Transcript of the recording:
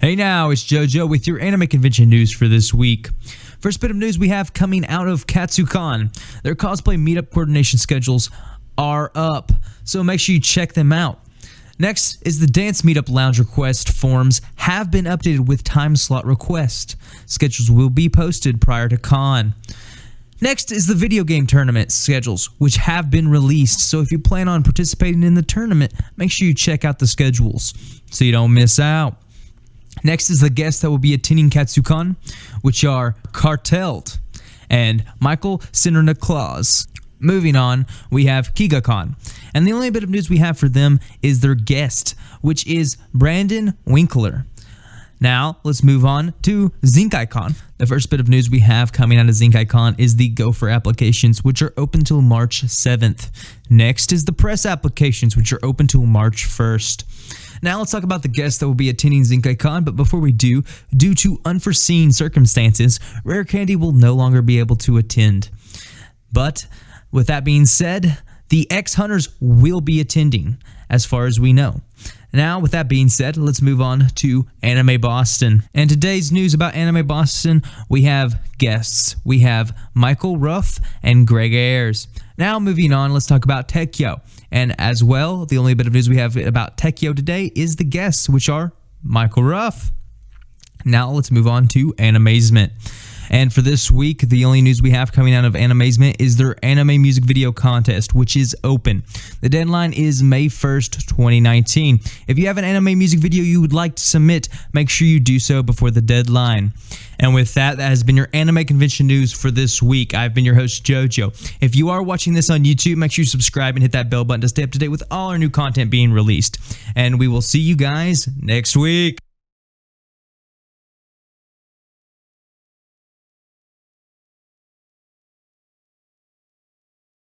Hey now, it's JoJo with your anime convention news for this week. First bit of news we have coming out of Katsucon. Their cosplay meetup coordination schedules are up, so make sure you check them out. Next is the dance meetup lounge request forms have been updated with time slot request. Schedules will be posted prior to con. Next is the video game tournament schedules, which have been released, so if you plan on participating in the tournament, make sure you check out the schedules so you don't miss out. Next is the guests that will be attending Katsucon, which are Cartelled and Michael Sinterklaas. Moving on, we have Kigakon, and the only bit of news we have for them is their guest, which is Brandon Winkler. Now, let's move on to Zenkaikon. The first bit of news we have coming out of Zenkaikon is the Gopher applications, which are open till March 7th. Next is the press applications, which are open till March 1st. Now let's talk about the guests that will be attending Zenkaikon, but before we do, due to unforeseen circumstances, Rare Candy will no longer be able to attend. But with that being said, the X-Hunters will be attending, as far as we know. Now, with that being said, let's move on to Anime Boston. And today's news about Anime Boston, we have guests. We have Michael Ruff and Greg Ayers. Now, moving on, let's talk about Tekyo. And as well, the only bit of news we have about Tekyo today is the guests, which are Michael Ruff. Now, let's move on to Animazement. And for this week, the only news we have coming out of Animazement is their anime music video contest, which is open. The deadline is May 1st, 2019. If you have an anime music video you would like to submit, make sure you do so before the deadline. And with that, that has been your anime convention news for this week. I've been your host, JoJo. If you are watching this on YouTube, make sure you subscribe and hit that bell button to stay up to date with all our new content being released. And we will see you guys next week.